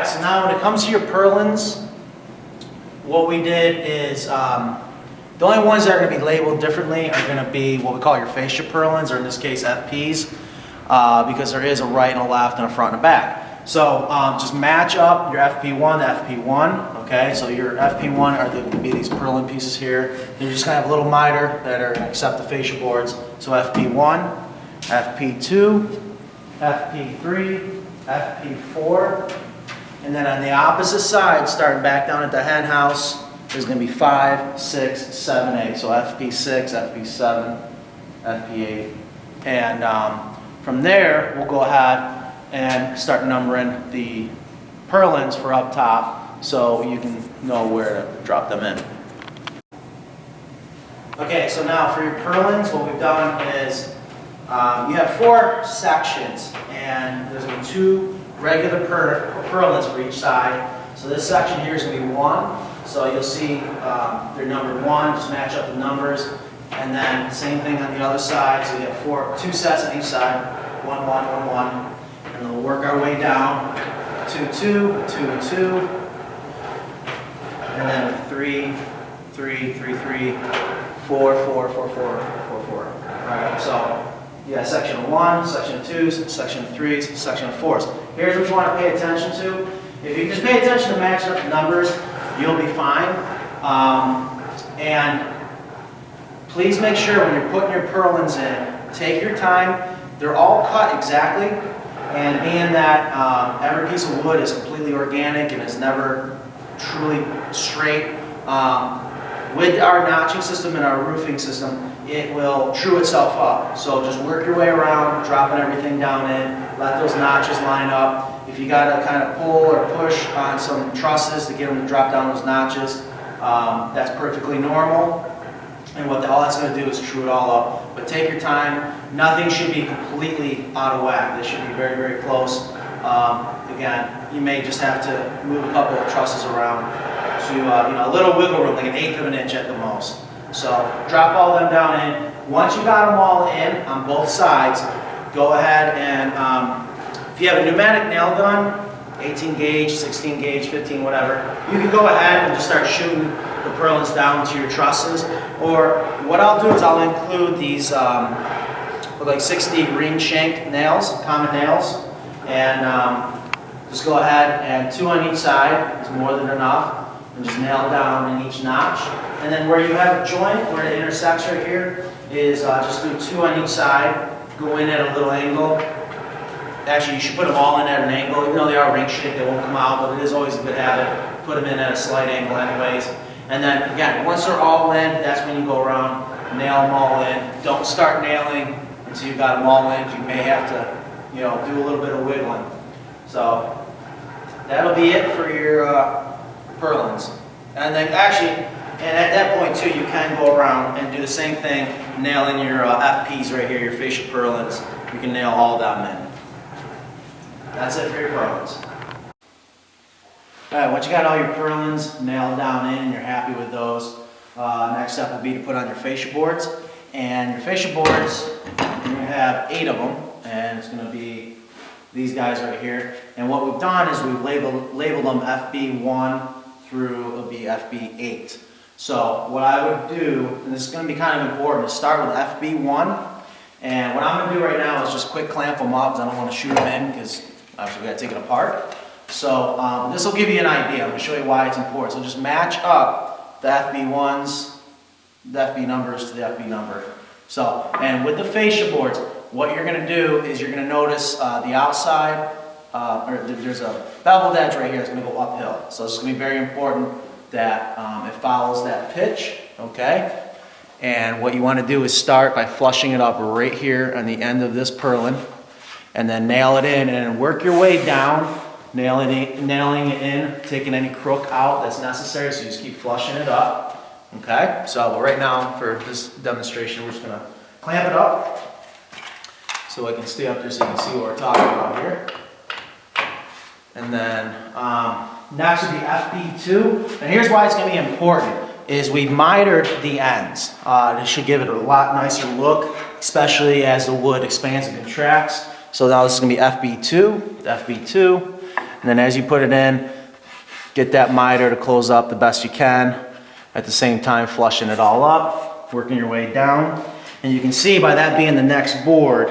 right, so now when it comes to your purlins, what we did is, the only ones that are going to be labeled differently are going to be what we call your fascia purlins, or in this case FPs, because there is a right and a left and a front and a back. So just match up your FP1 to FP1, okay? So your FP1 are going to be these purlin pieces here. They're just going to have a little miter that are going to accept the fascia boards. So FP1, FP2, FP3, FP4, and then on the opposite side, starting back down at the hen house, there's going to be 5, 6, 7, 8. So FP6, FP7, FP8. And from there, we'll go ahead and start numbering the purlins for up top so you can know where to drop them in. Okay, so now for your purlins, what we've done is you have 4 sections, and there's going to be 2 regular purlins for each side. So this section here is going to be 1. So you'll see they're numbered 1, just match up the numbers. And then same thing on the other side. So you have 2 sets on each side, 1, 1, 1, 1. And then we'll work our way down, 2, 2, 2, 2. And then 3, 3, 3, 3, 4, 4, 4, 4, 4, 4. All right, so you got section of 1, section of 2s, section of 3s, section of 4s. Here's what you want to pay attention to. If you just pay attention to matching up the numbers, you'll be fine. And please make sure when you're putting your purlins in, take your time. They're all cut exactly, and being that every piece of wood is completely organic and is never truly straight, with our notching system and our roofing system, it will true itself up. So just work your way around, dropping everything down in, let those notches line up. If you got to kind of pull or push on some trusses to get them to drop down those notches, that's perfectly normal. And what all that's going to do is true it all up. But take your time. Nothing should be completely out of whack. They should be very, very close. Again, you may just have to move a couple of trusses around to a little wiggle room, like 1/8 of an inch at the most. So drop all them down in. Once you got them all in on both sides, go ahead and if you have a pneumatic nail gun, 18 gauge, 16 gauge, 15, whatever, you can go ahead and just start shooting the purlins down to your trusses. Or what I'll do is I'll include these like 60 ring shanked nails, common nails, and just go ahead and 2 on each side is more than enough, and just nail down in each notch. And then where you have a joint, where it intersects right here, is just do 2 on each side, go in at a little angle. Actually, you should put them all in at an angle. Even though they are ring shaped, they won't come out, but it is always a good habit. Put them in at a slight angle anyways. And then again, once they're all in, that's when you go around, nail them all in. Don't start nailing until you got them all in. You may have to, do a little bit of wiggling. So that'll be it for your purlins. And then actually, and at that point too, you can go around and do the same thing, nail in your FPs right here, your fascia purlins. You can nail all them in. That's it for your purlins. All right, once you got all your purlins nailed down in, you're happy with those, next step will be to put on your fascia boards. And your fascia boards, you're going to have 8 of them, and it's going to be these guys right here. And what we've done is we've labeled them FB1 through it'll be FB8. So what I would do, and this is going to be kind of important, is start with FB1. And what I'm going to do right now is just quick clamp them up, because I don't want to shoot them in, because obviously we got to take it apart. So this will give you an idea. I'm going to show you why it's important. So just match up the FB1s, the FB numbers to the FB number. So, and with the fascia boards, what you're going to do is you're going to notice the outside, or there's a beveled edge right here that's going to go uphill. So it's going to be very important that it follows that pitch, okay? And what you want to do is start by flushing it up right here on the end of this purlin, and then nail it in, and then work your way down, nailing it in, taking any crook out that's necessary, so you just keep flushing it up, okay? So right now, for this demonstration, we're just going to clamp it up so I can stay up there so you can see what we're talking about here. And then next would be FB2, and here's why it's going to be important, is we mitered the ends. This should give it a lot nicer look, especially as the wood expands and contracts. So now this is going to be FB2, FB2, And then as you put it in, get that miter to close up the best you can. At the same time, flushing it all up, working your way down. And you can see by that being the next board,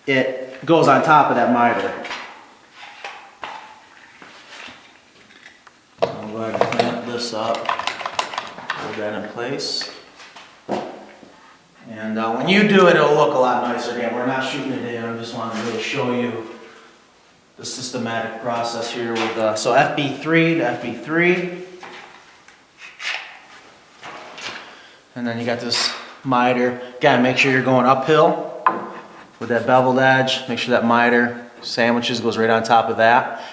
it goes on top of that miter. I'll go ahead and clamp this up, hold that in place. And when you do it, it'll look a lot nicer. Again, we're not shooting it in, I just wanted to really show you the systematic process here with, so FB3 to FB3. And then you got this miter. Again, make sure you're going uphill with that beveled edge. Make sure that miter sandwiches goes right on top of that.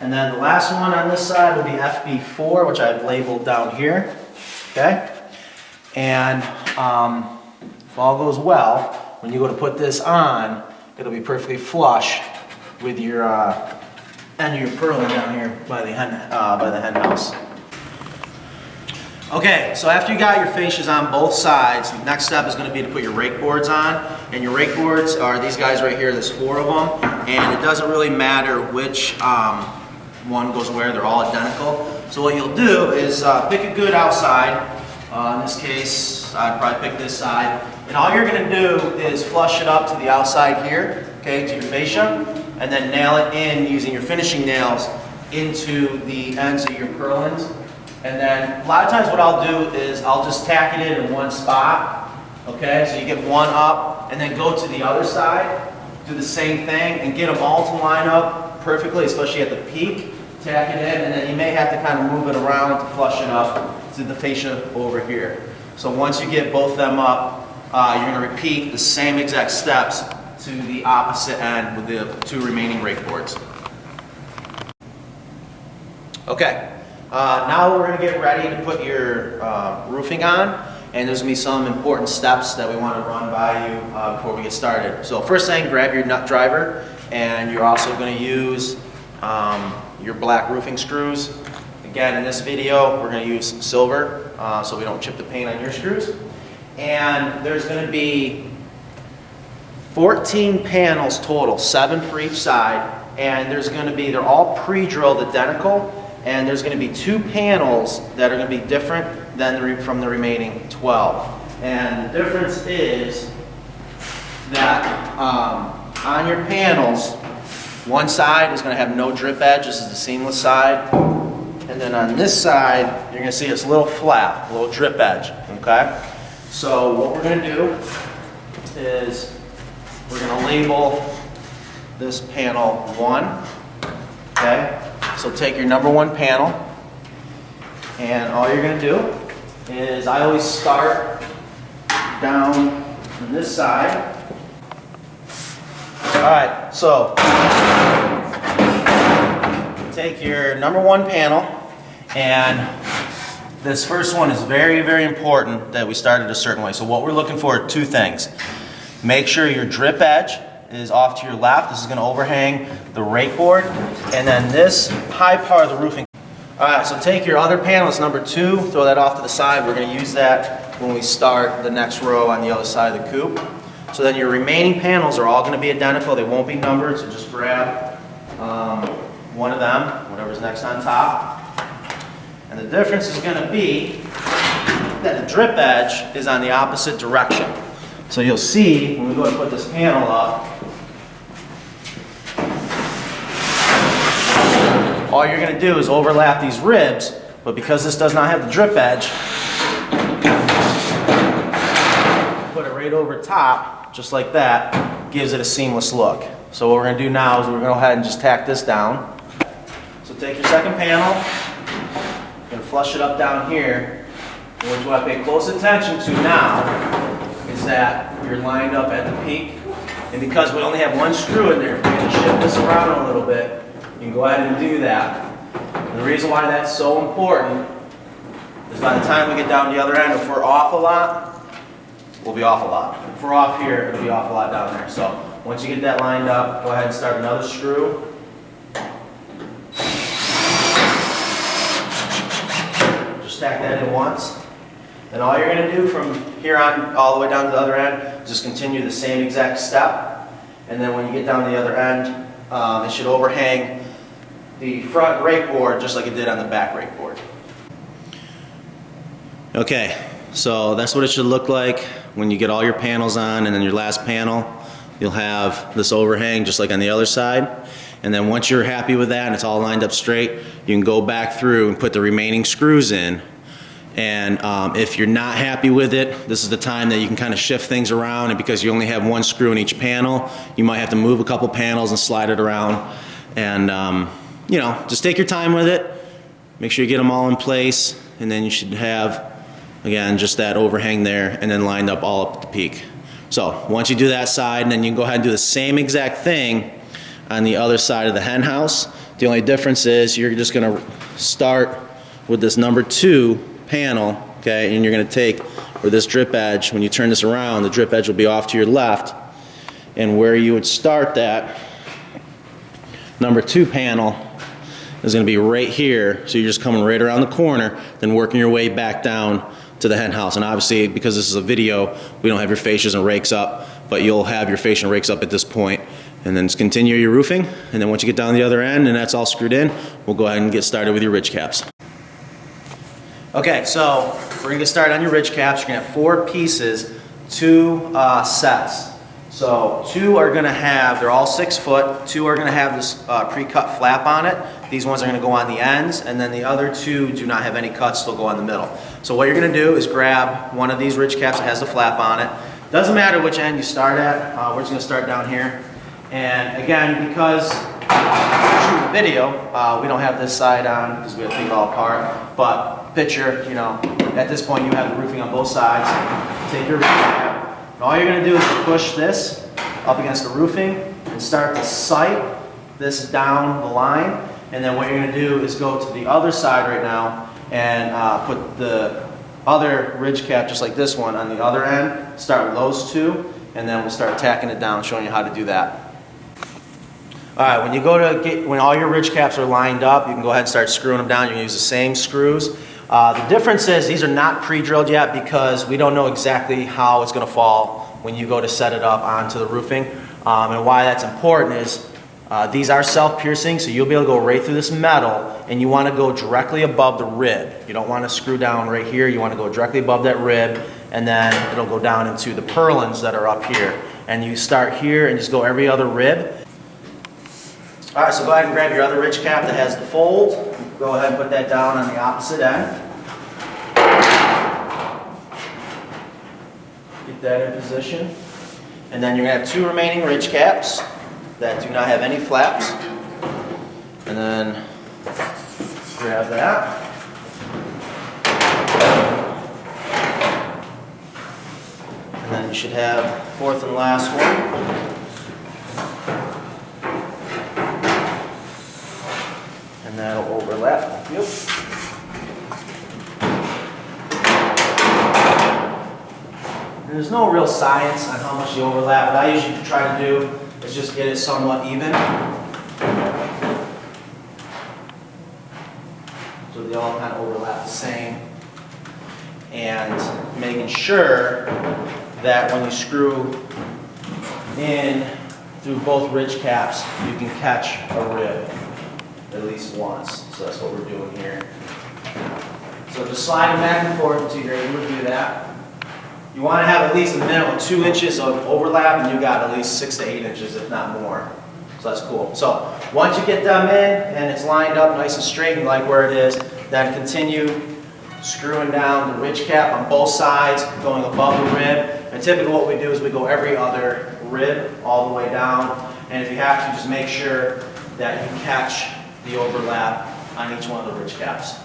And then the last one on this side will be FB4, which I've labeled down here. Okay? And if all goes well, when you go to put this on, it'll be perfectly flush with your end of your purlin down here by the hen house. Okay, so after you got your fascias on both sides, the next step is going to be to put your rake boards on. And your rake boards are these guys right here. There's 4 of them, and it doesn't really matter which one goes where. They're all identical. So what you'll do is pick a good outside. In this case, I'd probably pick this side. And all you're going to do is flush it up to the outside here, okay, to your fascia, and then nail it in using your finishing nails into the ends of your purlins. And then a lot of times what I'll do is I'll just tack it in one spot, okay? So you get one up and then go to the other side, do the same thing and get them all to line up perfectly, especially at the peak. Tack it in, and then you may have to kind of move it around to flush it up to the fascia over here. So once you get both them up, you're going to repeat the same exact steps to the opposite end with the 2 remaining rake boards. Okay, now we're going to get ready to put your roofing on, and there's going to be some important steps that we want to run by you before we get started. So first thing, grab your nut driver, and you're also going to use your black roofing screws. Again, in this video, we're going to use silver so we don't chip the paint on your screws. And there's going to be 14 panels total, 7 for each side, and there's going to be, they're all pre-drilled identical, and there's going to be 2 panels that are going to be different than from the remaining 12. And the difference is that on your panels, one side is going to have no drip edge. This is the seamless side. And then on this side, you're going to see this little flap, a little drip edge, okay? So what we're going to do is we're going to label this panel 1, okay? So take your number 1 panel, and all you're going to do is, I always start down on this side. All right, so take your number 1 panel, and this first one is very, very important that we start it a certain way. So what we're looking for are 2 things. Make sure your drip edge is off to your left. This is going to overhang the rake board, and then this high part of the roofing. All right, so take your other panel, it's number 2, throw that off to the side. We're going to use that when we start the next row on the other side of the coop. So then your remaining panels are all going to be identical. They won't be numbered, so just grab one of them, whatever's next on top. And the difference is going to be that the drip edge is on the opposite direction. So you'll see when we go to put this panel up, all you're going to do is overlap these ribs, but because this does not have the drip edge, put it right over top, just like that, gives it a seamless look. So what we're going to do now is we're going to go ahead and just tack this down. So take your second panel, you're going to flush it up down here. And what you want to pay close attention to now is that you're lined up at the peak. And because we only have 1 screw in there, if we're going to shift this around a little bit, you can go ahead and do that. And the reason why that's so important is by the time we get down the other end, if we're off a lot, we'll be off a lot. If we're off here, it'll be off a lot down there. So once you get that lined up, go ahead and start another screw. Just tack that in once. Then all you're going to do from here on all the way down to the other end is just continue the same exact step. And then when you get down to the other end, it should overhang the front rake board just like it did on the back rake board. Okay, so that's what it should look like when you get all your panels on, and then your last panel, you'll have this overhang just like on the other side. And then once you're happy with that and it's all lined up straight, you can go back through and put the remaining screws in. And if you're not happy with it, this is the time that you can kind of shift things around, and because you only have one screw in each panel, you might have to move a couple panels and slide it around. And you know, just take your time with it, make sure you get them all in place, and then you should have, again, just that overhang there and then lined up all up at the peak. So once you do that side, then you can go ahead and do the same exact thing on the other side of the hen house. The only difference is you're just going to start with this number 2 panel, okay, and you're going to take where this drip edge, when you turn this around, the drip edge will be off to your left, and where you would start that number 2 panel is going to be right here. So you're just coming right around the corner, then working your way back down to the hen house. And obviously, because this is a video, we don't have your fascias and rakes up, but you'll have your fascia and rakes up at this point. And then just continue your roofing, and then once you get down the other end and that's all screwed in, we'll go ahead and get started with your ridge caps. Okay, so we're going to get started on your ridge caps. You're going to have 4 pieces, 2 sets. So 2 are going to have, they're all 6 foot, 2 are going to have this pre-cut flap on it. These ones are going to go on the ends, and then the other 2 do not have any cuts, they'll go on the middle. So what you're going to do is grab one of these ridge caps that has the flap on it. Doesn't matter which end you start at, we're just going to start down here. And again, because we're shooting a video, we don't have this side on because we have to take it all apart. But picture, you know, at this point you have the roofing on both sides. Take your ridge cap, and all you're going to do is push this up against the roofing and start to sight this down the line. And then what you're going to do is go to the other side right now and put the other ridge cap, just like this one, on the other end. Start with those 2, and then we'll start tacking it down, showing you how to do that. Alright, when you go to when all your ridge caps are lined up, you can go ahead and start screwing them down. You can use the same screws. The difference is these are not pre-drilled yet because we don't know exactly how it's going to fall when you go to set it up onto the roofing. And why that's important is these are self-piercing, so you'll be able to go right through this metal, and you want to go directly above the rib. You don't want to screw down right here. You want to go directly above that rib, and then it'll go down into the purlins that are up here. And you start here and just go every other rib. Alright, so go ahead and grab your other ridge cap that has the fold. Go ahead and put that down on the opposite end. Get that in position. And then you're going to have 2 remaining ridge caps that do not have any flaps. And then grab that. And then you should have 4th and last one. And that'll overlap. Yep. And there's no real science on how much you overlap. What I usually try to do is just get it somewhat even, so they all kind of overlap the same. And making sure that when you screw in through both ridge caps, you can catch a rib at least once. So that's what we're doing here. So just slide them back and forth until you're able to do that. You want to have at least a minimum of 2 inches of overlap, and you got at least 6 to 8 inches, if not more. So that's cool. So once you get them in and it's lined up nice and straight, and you like where it is, then continue screwing down the ridge cap on both sides, going above the rib. And typically what we do is we go every other rib all the way down. And if you have to, just make sure that you catch the overlap on each one of the ridge caps.